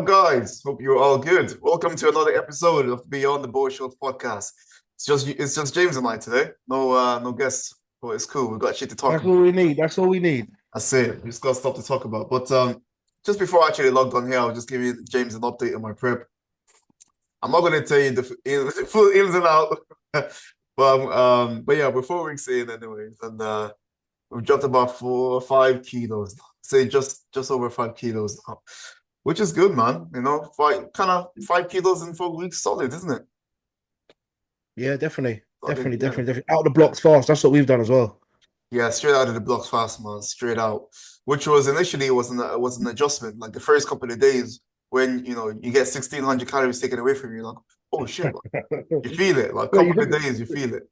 up, guys? Hope you're all good. Welcome to another episode of Beyond the Boardshorts podcast. It's just James and I today. No guests, but it's cool. We've got shit to talk That's about. all we need. That's all we need. I say we just got stuff to talk about. But just before I actually logged on here, I'll just give you James an update on my prep. I'm not gonna tell you the full ins and out, but yeah, we're 4 weeks in anyways, and we've dropped about 4 or 5 kilos. Say just over 5 kilos now, which is good, man. You know, 5 kilos in 4 weeks, solid, isn't it? Yeah, definitely. Solid, Definitely, yeah. definitely, definitely. Out the blocks fast. That's what we've done as well. Yeah, straight out of the blocks fast, man. Straight out. Which was initially was an adjustment. Like the first couple of days when you get 1,600 calories taken away from you, like, oh shit, like, you feel it. Like a Well, you couple of think, days, you feel it.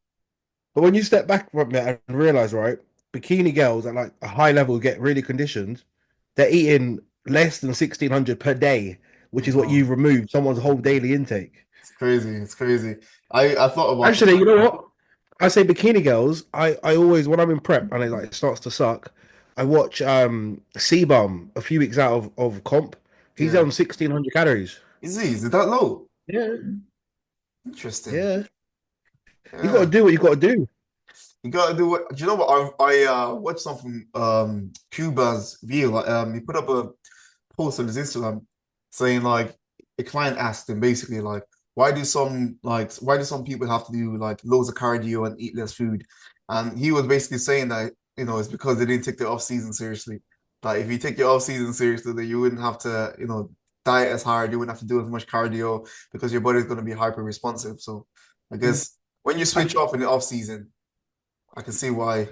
but when you step back from it and realize, right, bikini girls at like a high level get really conditioned. They're eating less than 1,600 per day, which You is what know, you've removed someone's whole daily intake. it's crazy. It's crazy. I thought about Actually, you know what? I say bikini girls. I always when I'm in prep and it starts to suck, I watch Bum a few weeks out of comp. He's yeah. on 1,600 calories. Is it that low? Yeah, Interesting. yeah. You got to Yeah. do what you got to do. You gotta do what. Do you know what? I watched something Cuba's view. He put up a post on his Instagram saying like a client asked him basically like why do some people have to do like loads of cardio and eat less food? And he was basically saying that it's because they didn't take their off season seriously. Like if you take your off season seriously, then you wouldn't have to diet as hard. You wouldn't have to do as much cardio because your body's going to be hyper responsive. So I guess when you I, switch off in the off season. I can see why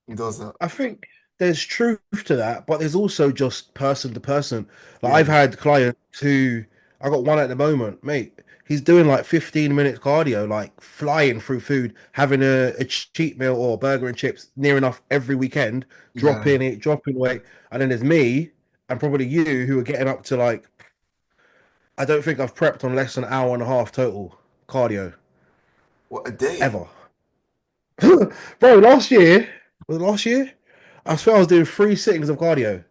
he does that. I think there's truth to that, but there's also just person to person. Like Yeah, I've had clients who I got one at the moment, mate. He's doing like 15 minutes cardio, like flying through food, having a cheat meal or a burger and chips near enough every weekend, yeah. dropping weight. And then there's me and probably you who are getting up to like, I don't think I've prepped on less than an hour and a half total cardio What a day. ever. Bro, was it last year? I swear I was doing 3 sittings of cardio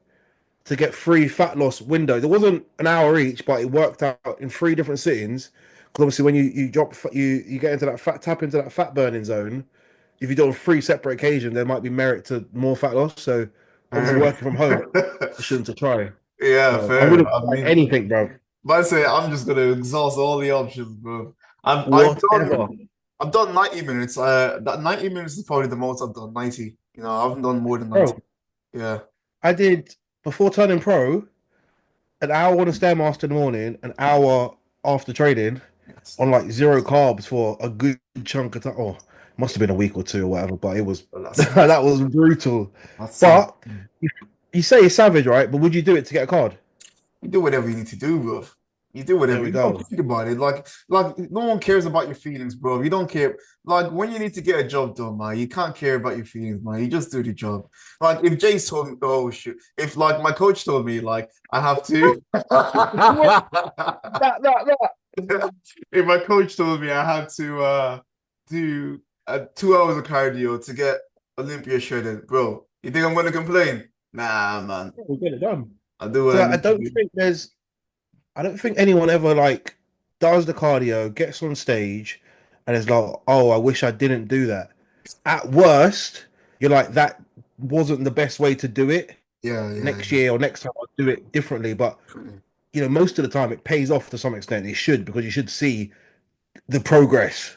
to get 3 fat loss windows. It wasn't an hour each, but it worked out in 3 different sittings. Because obviously, when you get into that tap into that fat burning zone. If you do it on 3 separate occasions, there might be merit to more fat loss. So obviously, Fair. working from home, option to try. Yeah, So I fair. wouldn't I try mean, anything, bro. but I say I'm just gonna exhaust all the options, bro. I've Whatever. done I've done 90 minutes. That 90 minutes is probably the most I've done. 90. I haven't done more than 90. Bro, Yeah. I did before turning pro an hour on a stairmaster in the morning, an hour after training Yes. on like zero carbs for a good chunk of time. Oh, must have been a week or two or whatever, but it was Well, that was brutal. that's some But you say it's savage, right? But would you do it to get a card? You do whatever you need to do, bro. You do There whatever. we You don't go. think about it. Like no one cares about your feelings, bro. You don't care. Like when you need to get a job done, man, you can't care about your feelings, man. You just do the job. Like if Jace told me, oh shoot, if like my coach told me, like I have to. That. If my coach told me I had to do 2 hours of cardio to get Olympia shredded, bro, you think I'm gonna complain? Nah, man. We get it done. I'll do what I Because need to do. I don't think anyone ever like does the cardio, gets on stage, and is like, "Oh, I wish I didn't do that." At worst, you're like, "That wasn't the best way to do it." Yeah, yeah, Next year or next time, I'll do it differently. But yeah. most of the time, it pays off to some extent. It should because you should see the progress.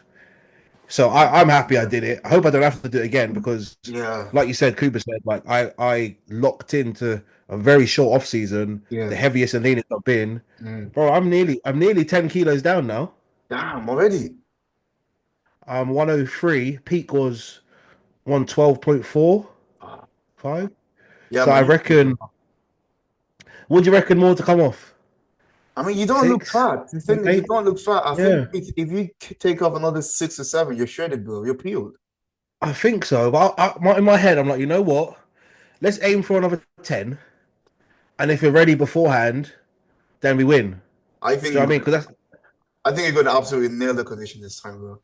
So I'm happy I did it. I hope I don't have to do it again because, Yeah, like you said, Cooper said, like I locked into a very short off season, the yeah. heaviest and leanest I've been. Mm. Bro, I'm nearly 10 kilos down now. Damn, already. I'm 103. Peak was 112.45. Ah, yeah, So man. I reckon. What do you reckon more to come off? I mean, you don't look Six, fat. The thing is, you eight? don't look fat. I think Yeah, if you take off another 6 or 7, you're shredded, bro. You're peeled. I think so. But in my head, I'm like, you know what? Let's aim for another 10. And if we're ready beforehand, then we win. I think Do you know you're what I mean? gonna, Because that's I think you're gonna absolutely nail the condition this time, bro.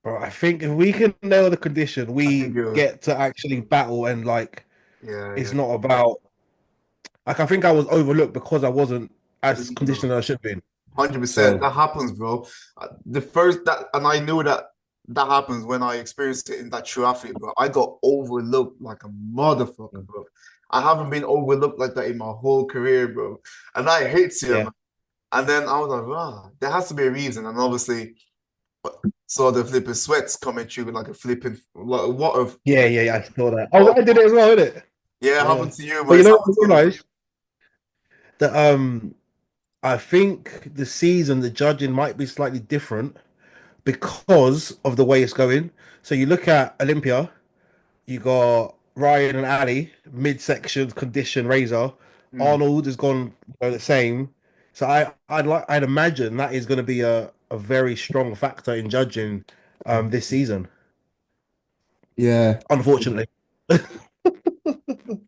Bro, I think if we can nail the condition, I think we you're, get to actually battle and like yeah, it's yeah. not about Like I think I was overlooked because I wasn't as Believe, bro. conditioned as I should have been. 100%. So That happens, bro. The first that, and I knew that that happens when I experienced it in that true athlete, bro. I got overlooked like a motherfucker, bro. I haven't been overlooked like that in my whole career, bro. And I hate it, yeah, man. And then I was like, wow, there has to be a reason. And obviously, saw the flipping sweats coming through like a flipping what of yeah, I saw that. Oh, what I did it as well, didn't it? yeah, it Yeah. happened to you, But but you it's know what I happened to other people. realized? That I think the season, the judging might be slightly different because of the way it's going. So you look at Olympia, you got Ryan and Ali, midsection condition razor. Mm, Arnold has gone the same. So I'd imagine that is going to be a very strong factor in judging this season. yeah. Unfortunately.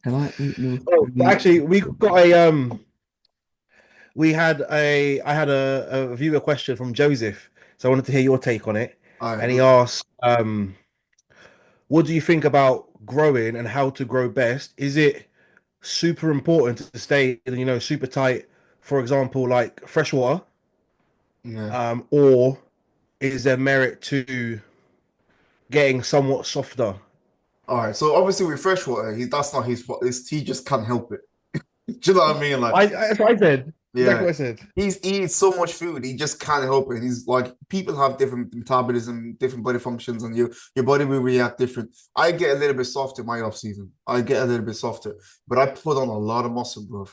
Can I eat meal Oh, but free? actually, we had a I had a viewer question from Joseph, so I wanted to hear your take on it. All right, And he go. asked, what do you think about growing and how to grow best? Is it super important to stay, super tight, for example, like freshwater, Yeah. or is there merit to getting somewhat softer? All right. So obviously with freshwater, that's not his fault. He just can't help it. Do you know what I mean? Like, That's what I said. Exactly yeah. what I said. He eats so much food, he just can't help it. He's like people have different metabolism, different body functions, and your body will react different. I get a little bit softer my off season. I get a little bit softer, but I put on a lot of muscle, bro.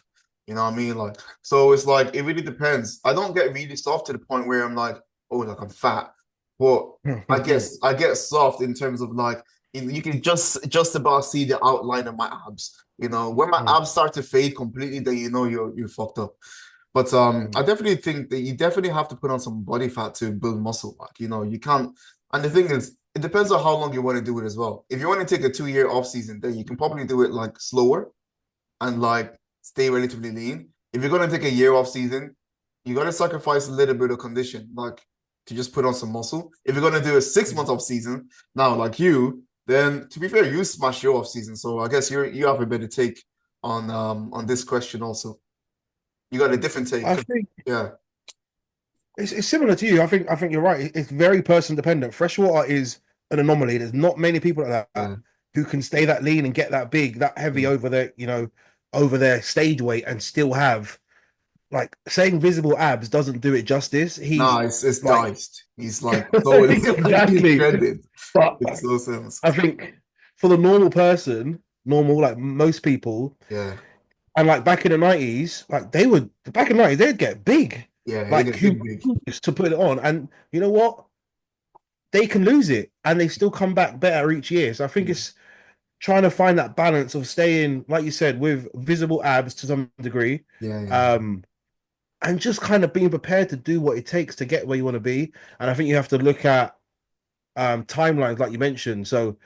You know what I mean? Like, so it's like it really depends. I don't get really soft to the point where I'm like, oh, like I'm fat, but I get soft in terms of like you can just about see the outline of my abs. You know, when my abs start to fade completely, then you know you're fucked up. But I definitely think that you definitely have to put on some body fat to build muscle. Like, you know, you can't. And the thing is, it depends on how long you want to do it as well. If you want to take a 2 year off season, then you can probably do it like slower and like stay relatively lean. If you're gonna take a year off season, you gotta sacrifice a little bit of condition, like to just put on some muscle. If you're gonna do a 6 month off season, now like you, then to be fair, you smash your off season. So I guess you have a better take on this question also. You got a different take. I think Yeah, it's similar to you. I think you're right. It's very person dependent. Freshwater is an anomaly. There's not many people like that yeah, who can stay that lean and get that big, that heavy yeah. over their stage weight and still have like saying visible abs doesn't do it justice. He's Nah, it's like diced. He's like so he's exactly. shredded. But Makes no sense. I think for the normal person, normal like most people, Yeah, and like back in the 90s, like they would back in the 90s, they'd get big. yeah, he Like get who big, big. used to put it on. And you know what? They can lose it and they still come back better each year. So I think Yeah, it's trying to find that balance of staying, like you said, with visible abs to some degree. yeah, yeah. Um, and just kind of being prepared to do what it takes to get where you want to be. And I think you have to look at timelines, like you mentioned. So,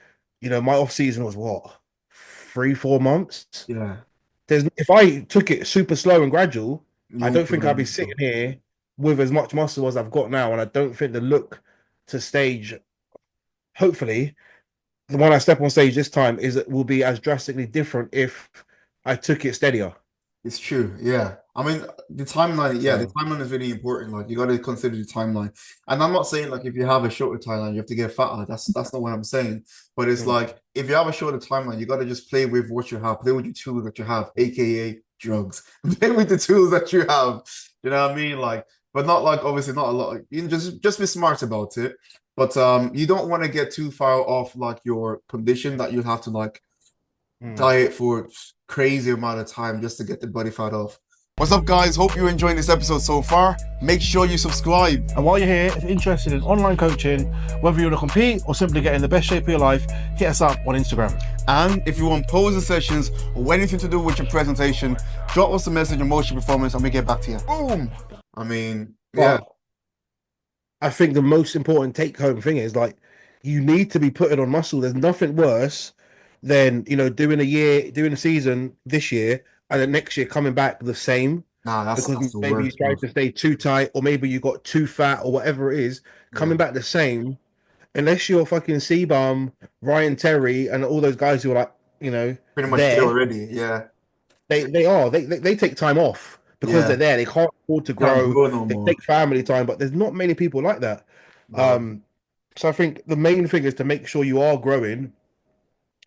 my off season was what, 3, 4 months. Yeah. There's if I took it super slow and gradual, I You don't won't put think I'd on be muscle. sitting here with as much muscle as I've got now. And I don't think the look to stage, hopefully, the one I step on stage this time will be as drastically different if I took it steadier. It's true. Yeah. I mean, the timeline, yeah, the So timeline is really important. Like you got to consider the timeline. And I'm not saying like if you have a shorter timeline, you have to get fatter. That's not what I'm saying. But it's mm, like if you have a shorter timeline, you got to just play with what you have, play with your tools that you have, aka drugs. Play with the tools that you have. You know what I mean? Like, but not like obviously not a lot. You know, just be smart about it. But you don't want to get too far off like your condition that you have to like mm. diet for crazy amount of time just to get the body fat off. What's up, guys? Hope you're enjoying this episode so far. Make sure you subscribe. And while you're here, if you're interested in online coaching, whether you want to compete or simply get in the best shape of your life, hit us up on Instagram. And if you want posing sessions or anything to do with your presentation, drop us a message on Motion Performance and we get back to you. Boom! I mean, yeah, But I think the most important take home thing is like you need to be putting on muscle. There's nothing worse than doing a season this year and then next year coming back the same nah, because that's the maybe you worst, bro. tried to stay too tight or maybe you got too fat or whatever it is, Yeah, coming back the same. Unless you're fucking Seabaum, Ryan Terry, and all those guys who are like, pretty much there there, already. Yeah, they take time off because they're Yeah, there. They can't afford to can't grow. grow no They more. take family time, but there's not many people like that. No. Um, so I think the main thing is to make sure you are growing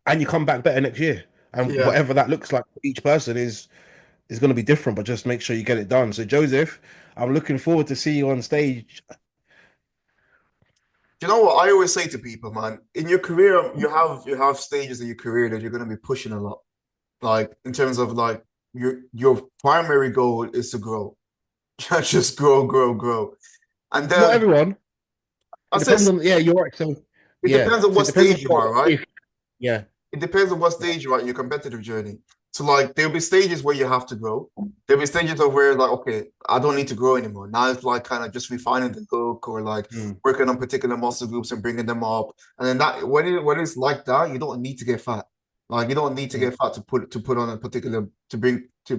and you come back better next year. And Yeah. whatever that looks like for each person is going to be different, but just make sure you get it done. So Joseph, I'm looking forward to see you on stage. You know what I always say to people, man? In your career, you have stages in your career that you're gonna be pushing a lot. Like in terms of like your primary goal is to grow. Just grow, grow, grow. And Not then everyone. I It say depends on, yeah, you're right. So it yeah, depends on so what it depends on stage you are, right? if yeah. It depends on what stage you're at in your competitive journey. So like there'll be stages where you have to grow. There'll be stages of where like, okay, I don't need to grow anymore. Now it's like kind of just refining the look or like Mm, working on particular muscle groups and bringing them up. And then that when it's like that, you don't need to get fat. Like you don't need to mm. get fat to put on a particular to bring to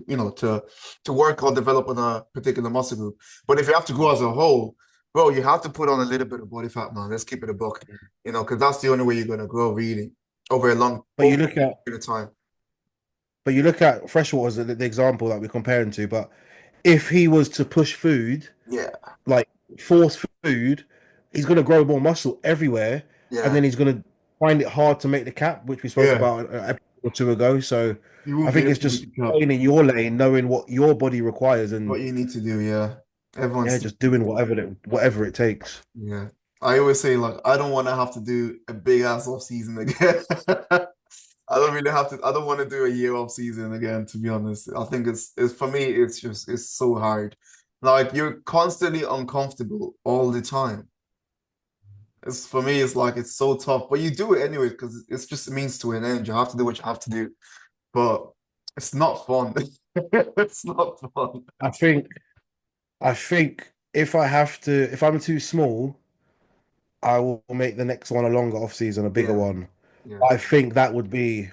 to work or develop on a particular muscle group. But if you have to grow as a whole, bro, you have to put on a little bit of body fat, man. Let's keep it a buck, because that's the only way you're gonna grow really over a long But over you look at a period of time. but you look at freshwater as the example that we're comparing to. But if he was to push food, Yeah, like force food, he's going to grow more muscle everywhere, and yeah, then he's going to find it hard to make the cap, which we spoke yeah. about an episode or two ago. So You I won't be think able it's to make just the cut. staying in your lane, knowing what your body requires, What and you need to do, yeah. yeah, Everyone's just doing whatever it takes. yeah. I always say like I don't want to have to do a big ass off season again. I don't really have to. I don't want to do a year off season again. To be honest, I think it's for me. It's so hard. Like you're constantly uncomfortable all the time. It's for me. It's like it's so tough, but you do it anyway because it's just a means to an end. You have to do what you have to do, but it's not fun. It's not fun. I think if I'm too small, I will make the next one a longer off season, a bigger Yeah, one. yeah, I think that would be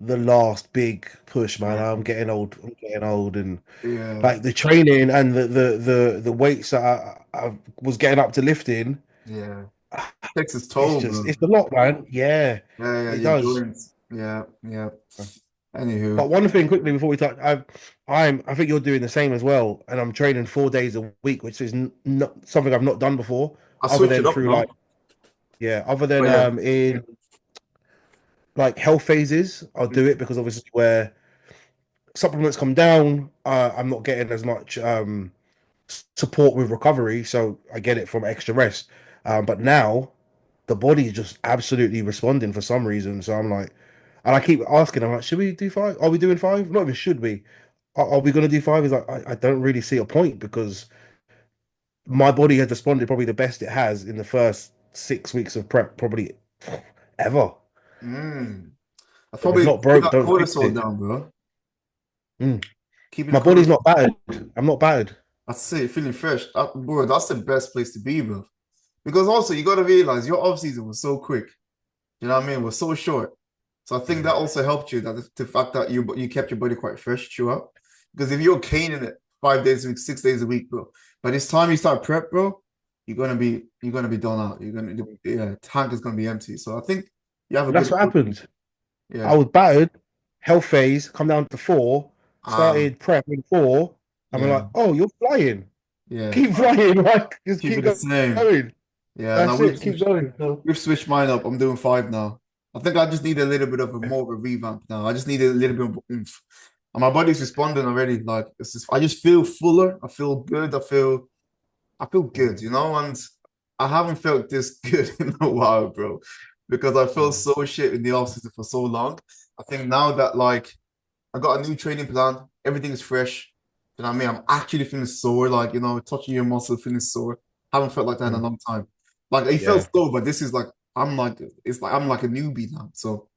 the last big push, man. yeah, I'm getting old. I'm getting old, and yeah, like the training and the weights that I was getting up to lifting, yeah. Takes its toll, bro. it's a lot, man. Yeah, Yeah, yeah, it your does. endurance. Yeah, yeah. Anywho, But one thing quickly before we touch, I think you're doing the same as well, and I'm training 4 days a week, which is not something I've not done before, I other switch it than up through like now. yeah, other than But yeah. in like health phases, I'll do it because obviously where supplements come down, I'm not getting as much support with recovery, so I get it from extra rest. But now the body is just absolutely responding for some reason. So I'm like, and I keep asking, I'm like, should we do five? Are we doing five? Not even should we? Are we going to do five? Is like, I don't really see a point because my body has responded probably the best it has in the first 6 weeks of prep, probably ever. Mm. I If it's probably not keep broke, that don't fix cortisol it. down, bro. Mm. Keeping the My body's cortisol. not battered. I'm not battered. I say feeling fresh. Bro, that's the best place to be, bro. Because also you gotta realize your off season was so quick. You know what I mean? It was so short. So I think that Mm. also helped you that the fact that you kept your body quite fresh throughout. Because if you're caning it 5 days a week, 6 days a week, bro, by this time you start prep, bro, you're gonna be done out. Tank is gonna be empty. So I think you have a good That's what approach. happened. I Yeah. was battered, health phase, come down to four, Ah, started prep in four, and we're yeah, like, oh, you're flying. yeah. Keep flying, like just Keep it keep the same. going. Yeah. Now That's it, keep going. So we've switched mine up. I'm doing 5 now. I think I just need a little bit of a more of a revamp now. I just need a little bit of oomph. And my body's responding already. Like I just feel fuller. I feel good. I feel good, and I haven't felt this good in a while, bro. Because I felt mm, so shit in the offseason for so long. I think now that like I got a new training plan, everything is fresh. You know what I mean? I'm actually feeling sore, like touching your muscle, feeling sore. Haven't felt like that in a mm. long time. Like it felt Yeah. sore, but this is like I'm like a newbie now. So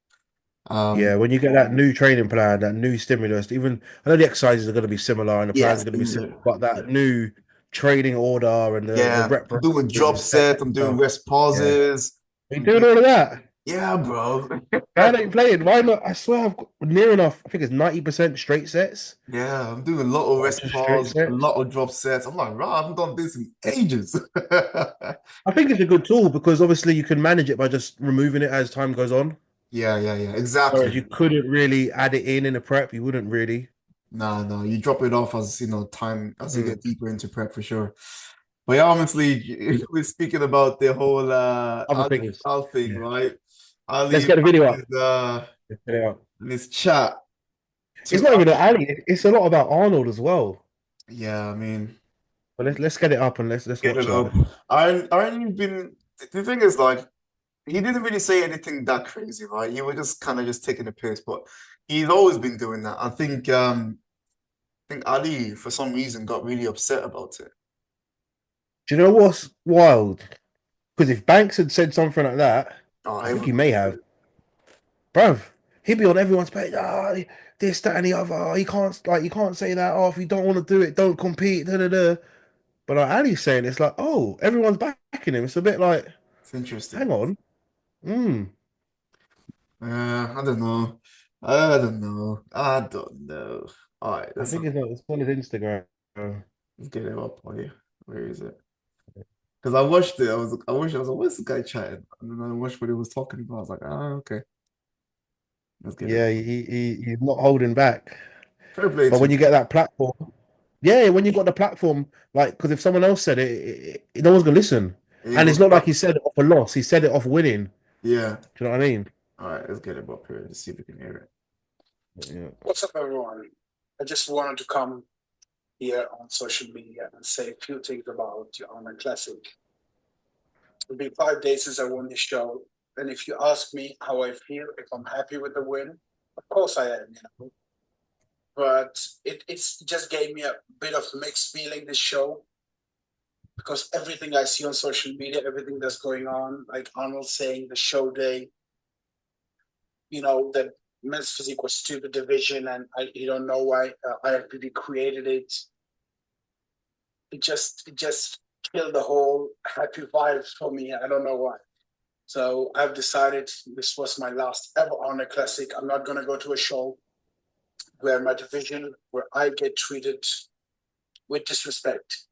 Yeah, um when you get that new training plan, that new stimulus, even I know the exercises are going to be similar and the yeah, plans are going to be similar, but that new training order and the yeah. rep I'm doing is drop set. set, I'm doing rest Yeah. pauses. Are you I'm doing doing all of that? yeah, bro. Man ain't playing. Why not? I swear I've got near enough. I think it's 90% straight sets. Yeah, I'm doing a lot of rest Just straight pause, a sets. lot of drop sets. I'm like, right, I haven't done this in ages. I think it's a good tool because obviously you can manage it by just removing it as time goes on. Yeah, Whereas exactly. you couldn't really add it in a prep. You wouldn't really. No, no, you drop it off as time as you Mm. get deeper into prep for sure. But yeah, honestly, we're speaking about the whole Other Ali things. Al thing, Yeah. right? Let's Ali get the video up. is Let's get it up. in his chat It's to not even Ali. It's a lot about Arnold as well. yeah, I mean, But let's get it up and let's get watch it up. that. I ain't been the thing is like he didn't really say anything that crazy, right? He was just kind of just taking a piss, but he's always been doing that. I think Ali for some reason got really upset about it. Do you know what's wild? Because if Banks had said something like that, Oh, I think everyone he may have. Bruv, he'd be on everyone's page. This, that, and the other. Oh, you can't say that. Oh, if you don't want to do it, don't compete. Da, da, da. But like Ali's saying, it's like, oh, everyone's backing him. It's a bit like, it's interesting. hang on. Mm. I don't know. I don't know. I don't know. All right, I think it's on his Instagram. let's get it up on you. Where is it? Because I watched it. I was like, what's this guy chatting? And then I watched what he was talking about. I was like, okay, let's get it. Yeah, he's not holding back. Fair play But to when him. you get that platform, yeah, when you got the platform, like, because if someone else said it, no one's gonna listen. He ain't And gonna it's not like stop. he said it off a loss. He said it off winning. Yeah. Do you know what I mean? All right, let's get it up here. Let's see if we can hear it. Yeah. What's up, everyone? I just wanted to come here on social media and say a few things about the Arnold Classic. It's been 5 days since I won this show, and if you ask me how I feel, if I'm happy with the win, of course I am, you know. But it's just gave me a bit of mixed feeling this show because everything I see on social media, everything that's going on, like Arnold saying the show day, that men's physique was stupid division, and you don't know why IFBB created it. It just killed the whole happy vibes for me. I don't know why. So I've decided this was my last ever honor classic. I'm not gonna go to a show where my division, where I get treated with disrespect.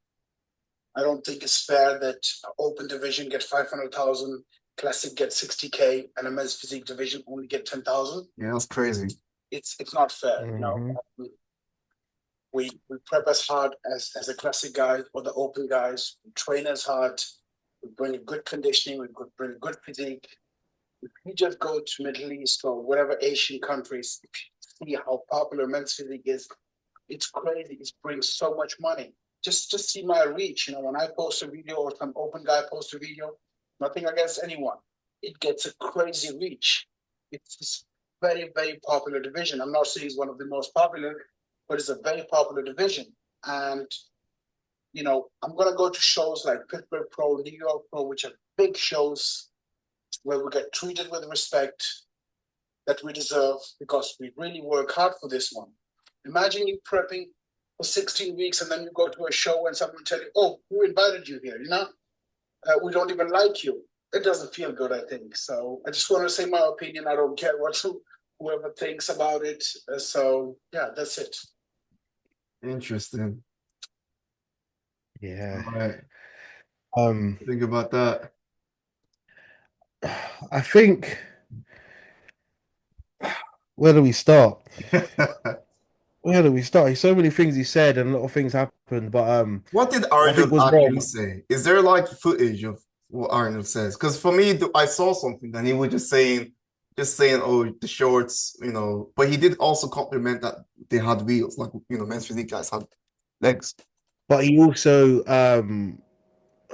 I don't think it's fair that open division get 500,000, classic get 60K, and a men's physique division only get 10,000. Yeah, that's crazy. It's not fair. Hmm. We prep as hard as the classic guys or the open guys. We train as hard. We bring a good conditioning. We bring a good physique. If you just go to Middle East or whatever Asian countries, if you see how popular men's physique is, it's crazy. It brings so much money. Just see my reach. When I post a video or some open guy posts a video, nothing against anyone. It gets a crazy reach. It's very, very popular division. I'm not saying it's one of the most popular, but it's a very popular division. And I'm gonna go to shows like Pittsburgh Pro, New York Pro, which are big shows where we get treated with respect that we deserve because we really work hard for this one. Imagine you prepping for 16 weeks and then you go to a show and someone tell you, "Oh, who invited you here?" We don't even like you. It doesn't feel good, I think. So I just want to say my opinion. I don't care what whoever thinks about it. So yeah, that's it. Interesting. All Yeah. right. Um, Think about that. I think where do we start? Where do we start? There's so many things he said and a lot of things happened, but What did what I think Arnold was actually wrong. say? Is there like footage of what Arnold says? Because for me, I saw something and he was just saying, oh, the shorts, But he did also compliment that they had wheels, like men's physique guys had legs. But he also I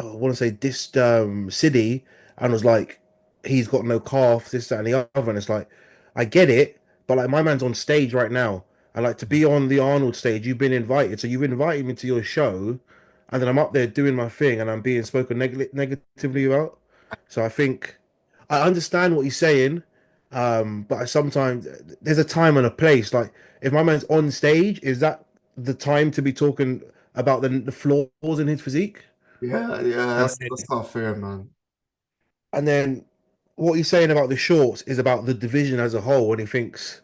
want to say dissed City and was like, he's got no calf, this, that, and the other. And it's like, I get it, but like my man's on stage right now. And like to be on the Arnold stage, you've been invited. So you've invited me to your show, and then I'm up there doing my thing and I'm being spoken negatively about. So I think I understand what he's saying, but I sometimes there's a time and a place. Like if my man's on stage, is that the time to be talking about the flaws in his physique? Yeah, And that's not fair, man. and then what he's saying about the shorts is about the division as a whole. And he thinks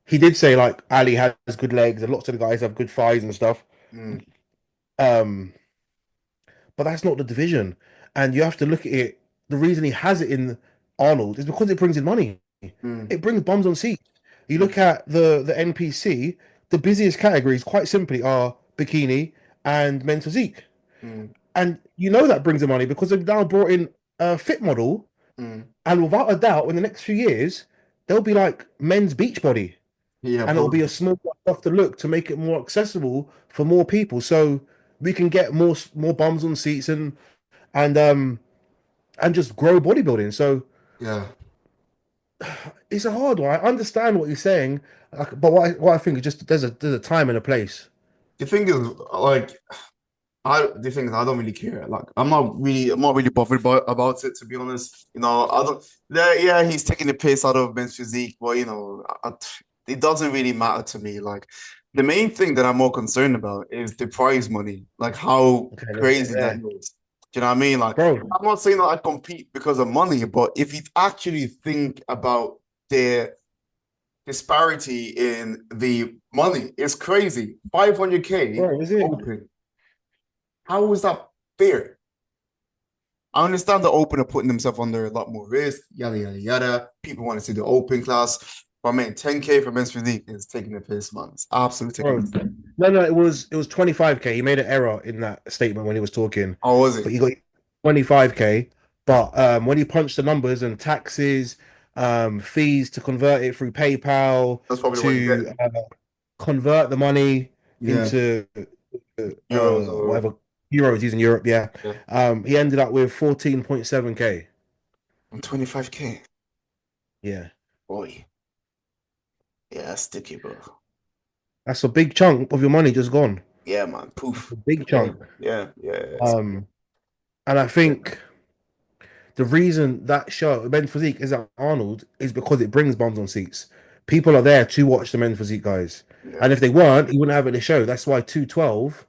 he did say like Ali has good legs and lots of the guys have good thighs and stuff. Mm. Um, but that's not the division. And you have to look at it. The reason he has it in Arnold is because it brings in money. Mm, It brings bums on seats. You look at the NPC, the busiest categories, quite simply, are bikini and men's physique. mm, And you know that brings the money because they've now brought in a fit model, mm. and without a doubt, in the next few years, there'll be like men's beach body, Yeah, and it'll bro. be a small, softer look to make it more accessible for more people, so we can get more bums on seats and just grow bodybuilding. So Yeah. it's a hard one. I understand what you're saying, but what I think is just there's a time and a place. The thing is, like, the thing is, I don't really care. Like, I'm not really bothered about it, to be honest. I don't. Yeah, he's taking the piss out of men's physique, but it doesn't really matter to me. Like, the main thing that I'm more concerned about is the prize money, like how Okay, let's get crazy that there, is. Do you know what I mean? Like, bro. I'm not saying that I compete because of money, but if you actually think about the disparity in the money, it's crazy. 500K Bro, is it? open. How is that fair? I understand the open are putting themselves under a lot more risk, yada yada yada. People want to see the open class. But man, 10K for men's physique is taking the piss, man. It's absolutely taking Bro, the piss. no, it was 25K. He made an error in that statement when he was talking, Oh, was but it? you got 25K. But when he punched the numbers and taxes, fees to convert it through PayPal, That's probably what he's to getting. convert the money Yeah. into Euros or whatever euros he's in Europe, yeah. yeah. He ended up with 14.7K. And 25K. Yeah, Boy. Yeah, that's sticky, bro. that's a big chunk of your money just gone. Yeah, man. That's a Poof. big Yeah, chunk. yeah, yeah. Um, and I think the reason that show men's physique is at Arnold is because it brings bums on seats. People are there to watch the men's physique guys, Yeah. and if they weren't, he wouldn't have it at the show. That's why 212,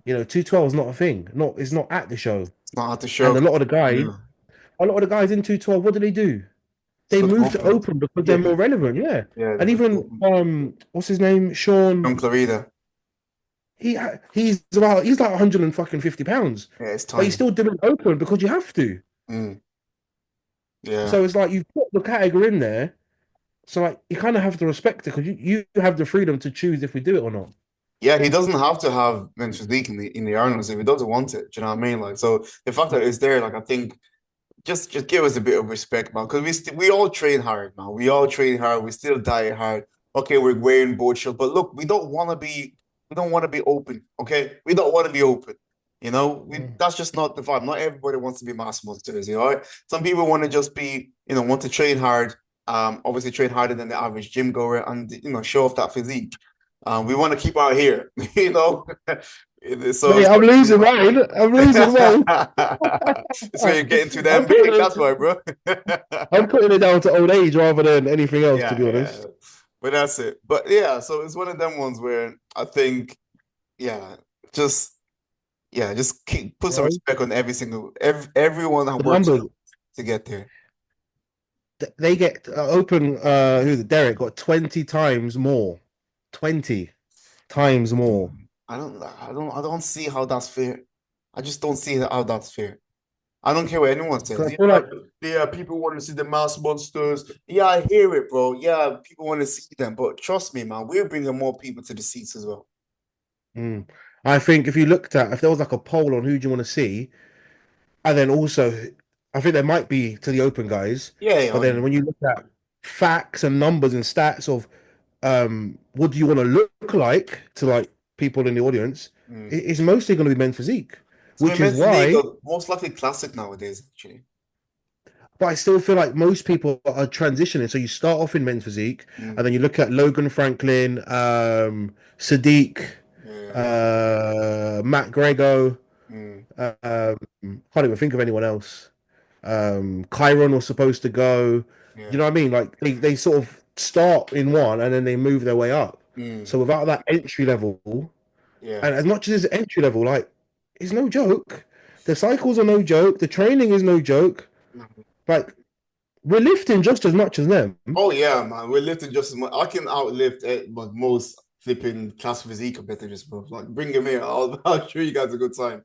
212 is not a thing. Not It's not at the show. It's not hard to And show. Yeah. a lot of the guys in 212, what do they do? It's They good move to open. open because Yeah, they're more relevant. Yeah, yeah, and because even what's his name, Sean? John Clarida. He's like 150 pounds, Yeah, it's but he's tiny. still doing open because you have to. Mm, yeah. So it's like you've put the category in there. So like you kind of have to respect it because you have the freedom to choose if we do it or not. Yeah, he doesn't have to have men's physique in the Arnold's if he doesn't want it. Do you know what I mean? Like, so the fact that it's there, like, I think just give us a bit of respect, man, because we all train hard, man. We all train hard. We still diet hard. Okay, we're wearing board shorts, but look, we don't want to be open. Okay, we don't want to be open. Mm. That's just not the vibe. Not everybody wants to be mass monsters. Right? Some people want to just be, want to train hard. Obviously train harder than the average gym goer, and show off that physique. We want to keep our hair. So Mate, I'm losing mine. I'm losing mine. it's where you're getting too I'm damn big. putting That's why, bro. I'm putting it down to old age rather than anything else, to Yeah, be yeah. honest. But that's it. But yeah, so it's one of them ones where I think, yeah, just put some Bro, respect on everyone that the works numbers to get there. they get open. Who's it? Derek got 20 times more. 20 times more. I don't see how that's fair. I just don't see how that's fair. I don't care what anyone says. Because I feel like Yeah, people want to see the mass monsters. Yeah, I hear it, bro. Yeah, people want to see them, but trust me, man, we're bringing more people to the seats as well. mm, I think if there was like a poll on who do you want to see, and then also, I think there might be to the open guys, Yeah, yeah, but then when you look at facts and numbers and stats of what do you want to look like to like people in the audience, mm. it's mostly going to be men's physique, So my which is men's league why. are most likely classic nowadays, actually. But I still feel like most people are transitioning. So you start off in men's physique, Mm. and then you look at Logan Franklin, Sadiq, Yeah. Matt Grego. Mm. Can't even think of anyone else. Chiron was supposed to go. You Yeah. know what I mean? Like they sort of start in one and then they move their way up. Mm. So without that entry level, Yeah. and as much as it's entry level, like it's no joke. The cycles are no joke. The training is no joke. Like we're lifting just as much as them. Oh yeah, man. We're lifting just as much. I can outlift but most flipping class physique competitors, bro. Like bring them here. I'll show you guys a good time.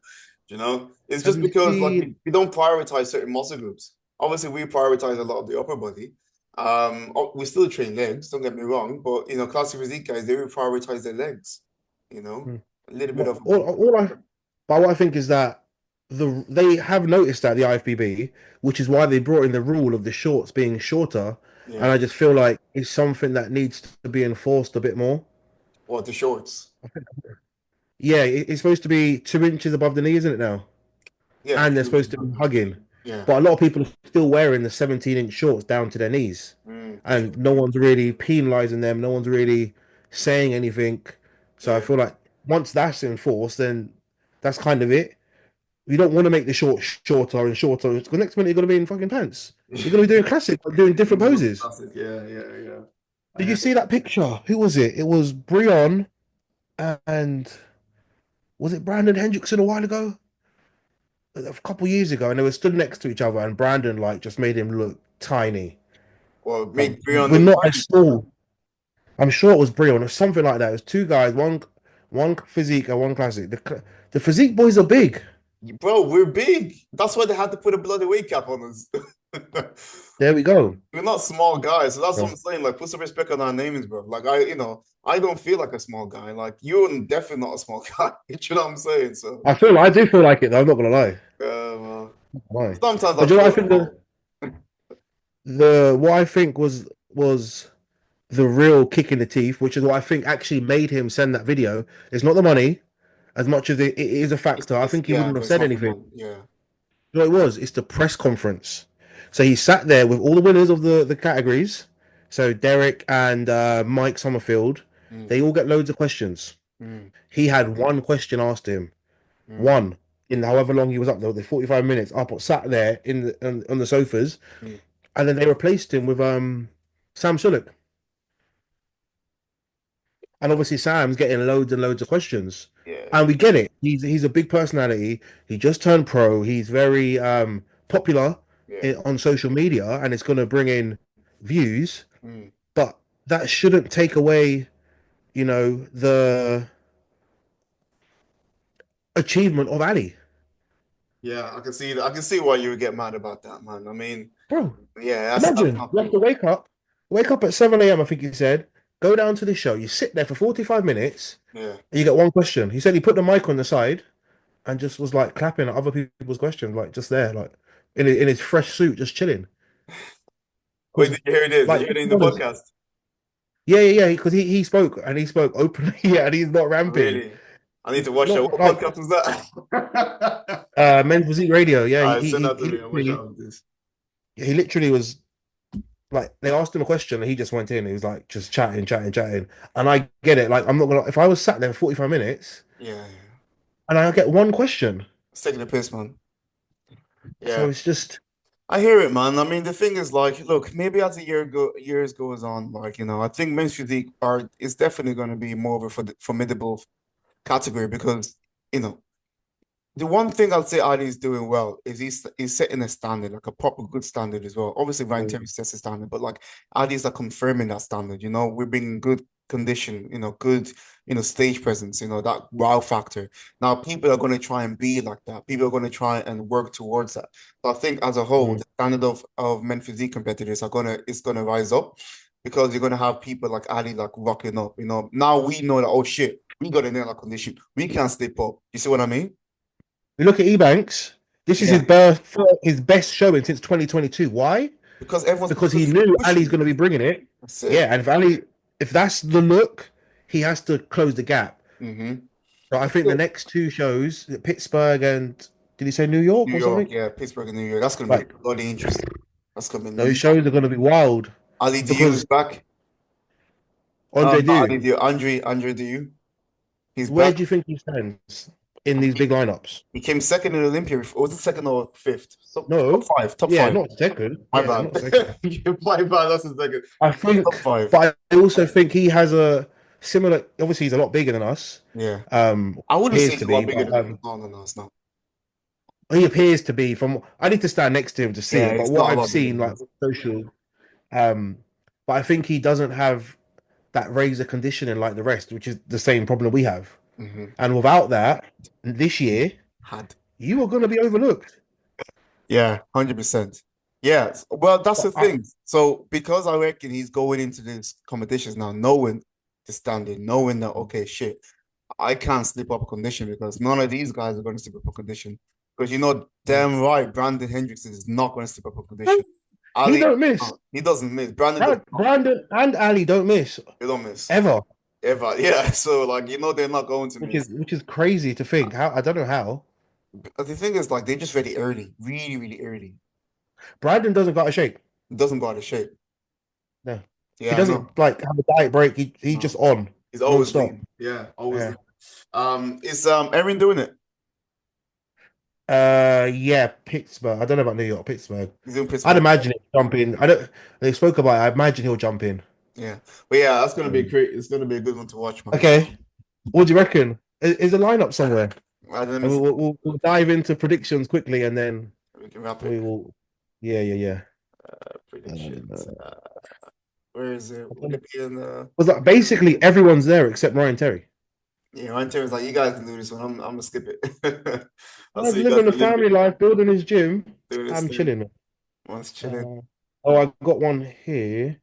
It's Have just you because like seen? we don't prioritize certain muscle groups. Obviously, we prioritize a lot of the upper body. We still train legs, don't get me wrong, but classic physique guys, they will prioritize their legs, Hmm. a little bit What, of all I, but what I think is that they have noticed that the IFBB, which is why they brought in the rule of the shorts being shorter, and yeah, I just feel like it's something that needs to be enforced a bit more. or the shorts. Yeah, it's supposed to be 2 inches above the knee, isn't it now? Yeah, And they're supposed to be hugging. yeah. But a lot of people are still wearing the 17-inch shorts down to their knees. And no one's really penalizing them. No one's really saying anything. So I Yeah. feel like once that's enforced, then that's kind of it. You don't want to make the shorter and shorter. Because next minute you're going to be in fucking pants. You're going to be doing classic, like doing different poses. Classic. Yeah, yeah, yeah. I Did you heard see that picture? Who was it? It was Brion and was it Brandon Hendrickson a while ago? A couple years ago, and they were stood next to each other, and Brandon like just made him look tiny. or Like made Brian we're look not tiny. as small. I'm sure it was Brion or something like that. It was two guys, one physique and one classic. The physique boys are big. Bro, we're big. That's why they had to put a bloody weight cap on us. There we go. We're not small guys, so that's what Yeah. I'm saying. Like, put some respect on our names, bro. Like, I don't feel like a small guy. Like, you're definitely not a small guy. You know what I'm saying? So, I do feel like it though. I'm not gonna lie. uh, Why? sometimes I But you know, what I feel think small. the what I think was the real kick in the teeth, which is what I think actually made him send that video. It's not the money as much as it is a factor. I think he Yeah, wouldn't have there's said not the anything. money. Yeah. No, it was. It's the press conference. So he sat there with all the winners of the categories. So Derek and Mike Summerfield, Mm, they all get loads of questions. mm, He had one question asked him, mm, one in however long he was up there, the 45 minutes up, sat there on the sofas, mm. and then they replaced him with Sam Sulek. And obviously Sam's getting loads and loads of questions. Yeah, And we get it. He's a big personality. He just turned pro. He's very popular yeah. on social media and it's gonna bring in views, Mm. but that shouldn't take away, the achievement of Ali. Yeah, I can see that. I can see why you would get mad about that, man. I mean, Bro, yeah, that's imagine not you have cool. to wake up at 7 a.m. I think he said, go down to the show. You sit there for 45 minutes Yeah. and you get one question. He said he put the mic on the side and just was like clapping at other people's questions, like just there, like in his fresh suit, just chilling. Wait, Because, did you hear this? Did you like, hear it let's in be the honest, podcast? yeah. Because he spoke and he spoke openly, yeah, and he's not ramping. Really? I need to watch that. Not What like podcast was that? Men's Physique Radio. Yeah, All right, send that to me. I'll watch out with this. he literally was like they asked him a question and he just went in. He was like just chatting, and I get it. Like I'm not gonna if I was sat there for 45 minutes Yeah, yeah. and I get one question, It's taking a piss, man. so Yeah. it's just I hear it, man. I mean, the thing is, like, look, maybe as the years goes on, like, I think men's physique are is definitely going to be more of a formidable category because, you know, the one thing I'll say Ali is doing well is he's setting a standard, like a proper good standard as well. Obviously, Ryan Terry sets a standard, but like Ali's like confirming that standard. We're bringing good condition, good, stage presence, that wow factor. Now, people are going to try and be like that. People are going to try and work towards that. But I think as a whole, the standard of men physique competitors is gonna rise up because you're gonna have people like Ali like rocking up. Now we know that oh shit, we got to nail our condition. We can't step up. You see what I mean? you look at Ebanks. This is Yeah, his best showing since 2022. Why? because everyone's Because he knew Ali's pushing. going to be bringing it. That's Yeah, it. and if that's the look, he has to close the gap. Mm-hmm. So I think the next two shows, Pittsburgh and did he say New York New or York, something? yeah, Pittsburgh and New York. That's gonna be Like bloody interesting. That's gonna those be shows are going to be wild Ali Diu is because back. Andre Not Do. Ali Diu, Andre Diu. He's Where back. do you think he stands in I these big think lineups? he came second in Olympia. Was it second or fifth? So top No, five. Top yeah, five. not second. My Yeah, bad. not second. My bad. That's the second. I Top think, five. but I also think he has a similar. Obviously, he's a lot bigger than us. Yeah. I wouldn't say Appears he's to a lot be, bigger but than us. No, no, no, it's not. he appears to be. From I need to stand next to him to see Yeah, it, but it's what not a I've lot bigger seen, than like us. social, um, but I think he doesn't have that razor conditioning like the rest, which is the same problem we have. Mm-hmm. And without that, this year Had. you are going to be overlooked. Yeah, 100%. Yeah, well, that's But the thing. So because I reckon he's going into these competitions now, knowing the standing, knowing that okay, shit, I can't slip up a condition because none of these guys are going to slip up a condition. Because you know damn right, Brandon Hendrickson is not going to slip up a condition. he Ali, don't miss. he doesn't miss. Brandon does not. Brandon and Ali don't miss They don't miss ever, ever. Yeah, so like you know they're not going to miss. which is crazy to think. How I don't know how But the thing is, like they're just ready early, really, really early. Brandon doesn't got a shake. It doesn't go out of shape. No, he Yeah, I know. doesn't like have a diet break. He No. just on He's always non-stop. lean. Yeah, always Yeah. lean. Is Erin doing it? Yeah, Pittsburgh. I don't know about New York, Pittsburgh. He's in I'd Pittsburgh. imagine he'll jump in. I don't. They spoke about it. I imagine he'll jump in. Yeah, but yeah, that's gonna be Um, great. It's gonna be a good one to watch, man. okay. What do you reckon? Is the lineup somewhere? Let me And see. we'll dive into predictions quickly, and then We can wrap it. we will. Yeah, yeah, yeah. Predictions. Uh, Where is it? Would it be in the? was that basically everyone's there except Ryan Terry? Yeah, Ryan Terry's like, you guys can do this one. I'm gonna skip it. I'll I'm see you guys living in a a little bit. family life, building his gym. Doing this I'm thing. chilling. Once chilling. Uh, oh, I got one here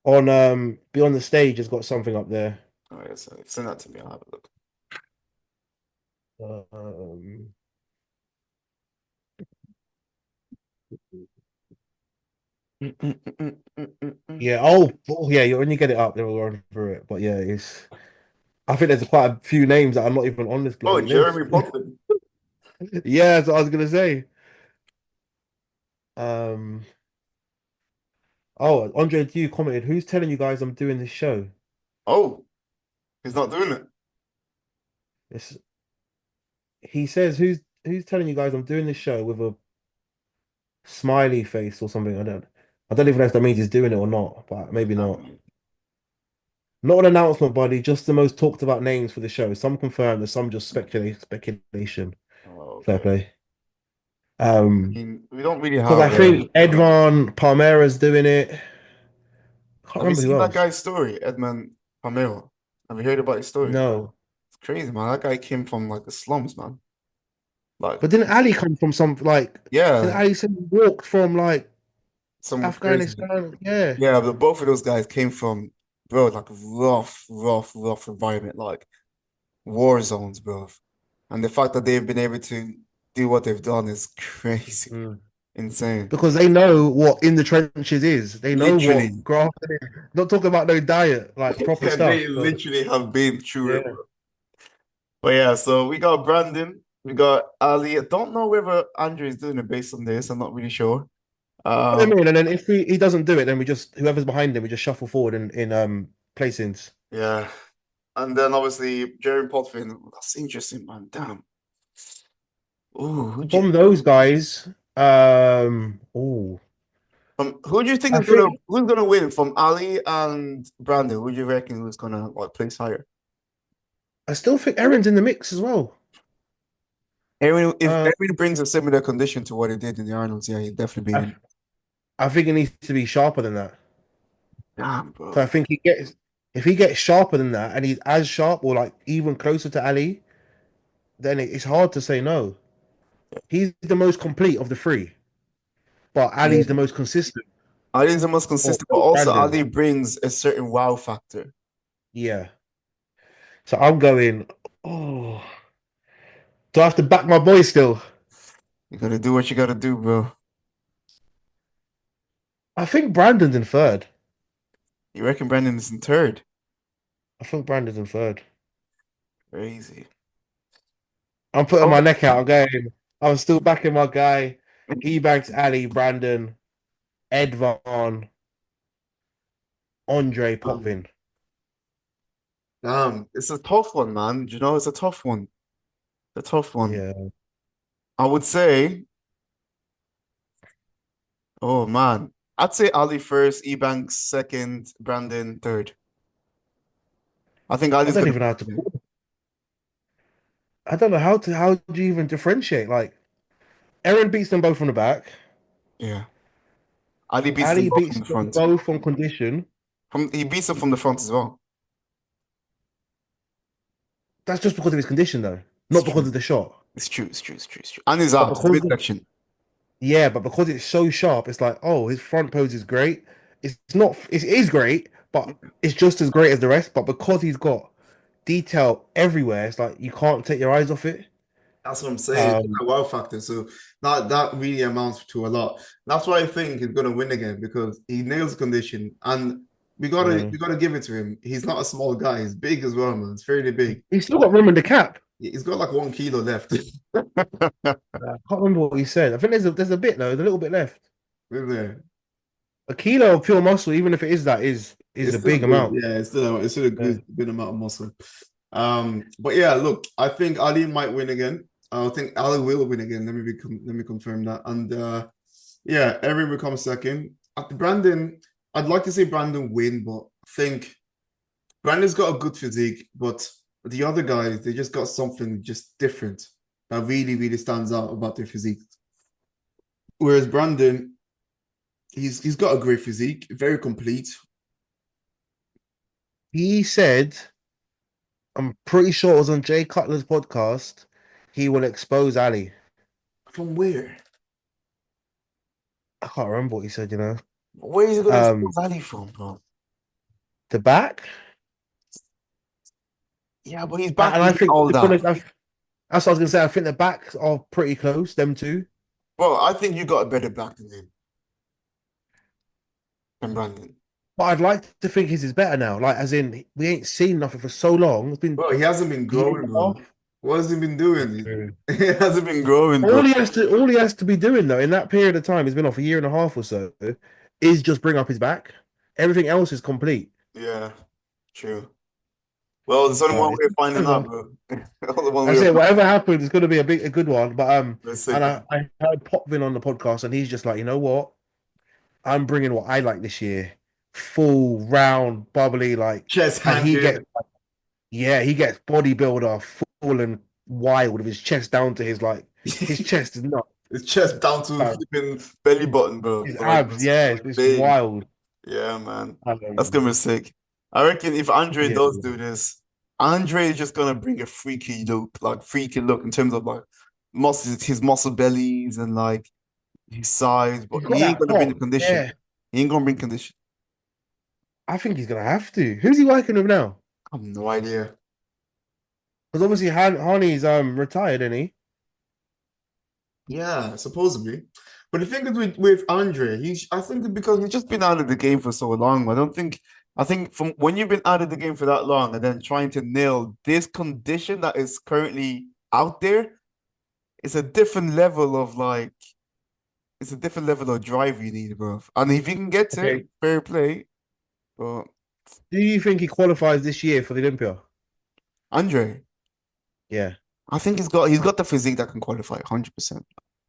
on Beyond the Stage. Has got something up there. Oh yeah, so send that to me. I'll have a look. Um, yeah. Oh, yeah. When you get it up, then we'll run through it. But yeah, it's. I think there's quite a few names that are not even on this Oh, bloody list. Jeremy Buckland. Yeah, that's what I was gonna say. Um. Oh, Andre Dew commented, "Who's telling you guys I'm doing this show?" Oh, he's not doing it. It's, he says, "Who's telling you guys I'm doing this show with a smiley face or something?" I don't even know if that means he's doing it or not, but maybe not. Not an announcement, buddy. Just the most talked about names for the show. Some confirmed, and some just speculation. Oh, Fair okay. play. We don't really Because have. I think Edron Palmera's doing it. Can't Have you remember who seen that else. guy's story, Edmund Pamero? Have you heard about his story? No, It's crazy, man. That guy came from like the slums, man. Like, but didn't Ali come from some like? Didn't yeah, Ali say he walked from like some crazy. Afghanistan? Yeah. Yeah, but both of those guys came from, bro, like rough environment, like war zones, bro. And the fact that they've been able to do what they've done is crazy, Mm. insane. Because they know what in the trenches is. They know what Literally, graft is. Not talking about no diet, like proper yeah, stuff. they So, literally have been through it, yeah. bro. But yeah, so we got Brandon, we got Ali. I don't know whether Andrew is doing it based on this. I'm not really sure. What I Um, mean, and then if he doesn't do it, then we just whoever's behind him, we just shuffle forward in placings. yeah. And then obviously Jerry Potvin. That's interesting, man. Damn. Ooh, From those guys, who do you think I is gonna think who's gonna win from Ali and Brandon? Who do you reckon who's gonna like place higher? I still think Aaron's in the mix as well. Aaron, if Uh, Aaron brings a similar condition to what he did in the Arnold's, yeah, he'd definitely be I in. I think he needs to be sharper than that. Damn, So I bro. think he gets if he gets sharper than that, and he's as sharp or like even closer to Ali, then it's hard to say no. He's the most complete of the three, but Yeah. Ali's the most consistent. Ali's the most Or consistent, but also Brandon. Ali brings a certain wow factor. Yeah. So I'm going. Oh, do I have to back my boy still? You gotta do what you gotta do, bro. I think Brandon's in third. You reckon Brandon is in third? I think Brandon's in third. Crazy. I'm putting Oh, my neck out. I'm going. I'm still backing my guy. Ebanks, Ali, Brandon, Edvon, Andre Potvin. damn, it's a tough one, man. You know, it's a tough one. A tough one. Yeah. I would say, oh man, I'd say Ali first, Ebanks second, Brandon third. I think I Ali's don't gonna even know how to. be. I don't know how to. How do you even differentiate? Like Aaron beats them both from the back. Yeah. Ali beats them Ali both from beats the them front. both on condition. He beats them from the front as well. That's just because of his condition, though, It's not because true. of the shot. It's true. It's true. It's true. It's true. And his But abs, his because midsection. Yeah, but because it's so sharp, it's like, oh, his front pose is great. It's not, it is great, but it's just as great as the rest. But because he's got detail everywhere, it's like you can't take your eyes off it. That's what I'm saying. It's Um, a wow factor. So that really amounts to a lot. That's why I think he's gonna win again because he nails the condition, and we mm. gotta give it to him. He's not a small guy. He's big as well, man. It's fairly big. He's still got room in the cap. He's got like 1 kilo left. I can't remember what he said. I think there's a bit though, there's a little bit left. Isn't there? A kilo of pure muscle, even if it is that, is It's a still big good. amount. Yeah, it's still a Yeah. good amount of muscle. But yeah, look, I think Ali might win again. I think Ali will win again. Let me confirm that. And yeah, Erin will come second. Brandon, I'd like to say Brandon win, but I think Brandon's got a good physique, but the other guys, they just got something just different that really, really stands out about their physique. Whereas Brandon, he's got a great physique, very complete. He said, I'm pretty sure it was on Jay Cutler's podcast, he will expose Ali. From where? I can't remember what he said, you know. Where is he gonna Um, expose Ali from, bro? the back. Yeah, but his back And I isn't think, all to be that. honest, that's what I was gonna say. I think the backs are pretty close, them two. Bro, I think you got a better back than him, than Brandon. But I'd like to think his is better now. Like, as in, we ain't seen nothing for so long. It's been Bro, he hasn't been a year growing, and a bro. half. What has he been doing? True. He hasn't been growing, bro. All he has to be doing though in that period of time, he's been off a year and a half or so, is just bring up his back. Everything else is complete. Yeah, true. Well, there's only one It's way of finding out, whatever. bro. Only one I way of say finding whatever happens, it's going to be a good one. But out. and Second. I heard Popvin on the podcast, and he's just like, you know what? I'm bringing what I like this year, full round, bubbly, like, Chest and he hanging. gets he gets bodybuilder full and wild with his chest down to his chest is not His chest down to like, flipping belly button, bro. his Like, abs, yeah, it's big. wild. Yeah, man. That's Um, gonna be sick. I reckon if Andre yeah, does do this, Andre is just gonna bring a freaky look in terms of like his muscle bellies and like his size, but he's got he ain't that gonna bring the pop. condition. Yeah, He ain't gonna bring condition. I think he's gonna have to. Who's he working with now? I have no idea. Because obviously Harney's retired, isn't he? Yeah, supposedly. But the thing is with Andre, I think because he's just been out of the game for so long. I think from when you've been out of the game for that long and then trying to nail this condition that is currently out there, it's a different level of like it's a different level of drive you need, bro. And if you can get to it, Okay. fair play. But Do you think he qualifies this year for the Olympia? Andre, Yeah. I think he's got the physique that can qualify 100%.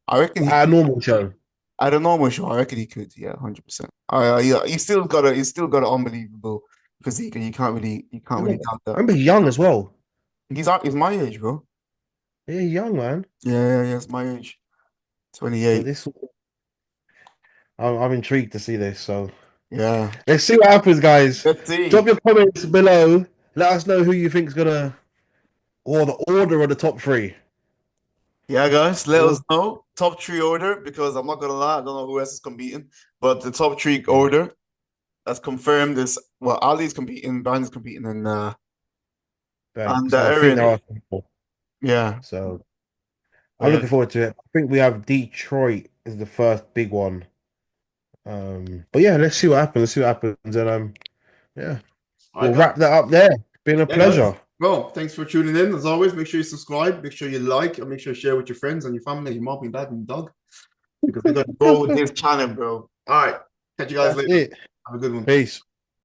I reckon he At a could. normal show. I don't know much. I reckon he could. Yeah, 100%. Yeah, he's still got an unbelievable physique, and you can't really doubt I that. remember he's young as well. He's my age, bro. Yeah, he's young, man. Yeah, it's my age. So 28. this, I'm intrigued to see this. So Yeah. let's see what happens, guys. Let's Drop see. your comments below. Let us know who you think's gonna, or the order of the top three. Yeah, guys, let us Or- know. Top three order, because I'm not gonna lie, I don't know who else is competing, but the top three Yeah, order that's confirmed is Ali's competing, Brandon's competing, and thanks. I think there Erin. are some more. Yeah. So But I'm yeah. looking forward to it. I think we have Detroit as the first big one. But yeah, let's see what happens. Let's see what happens, and yeah, All right, we'll guys. wrap that up there. Been a Yeah, guys. pleasure. Well, thanks for tuning in. As always, make sure you subscribe, make sure you like, and make sure you share with your friends and your family, your mom, your dad, and your dog, because we're gonna grow with this channel, bro. All right. Catch you guys That's later. it. Have a good one. Peace.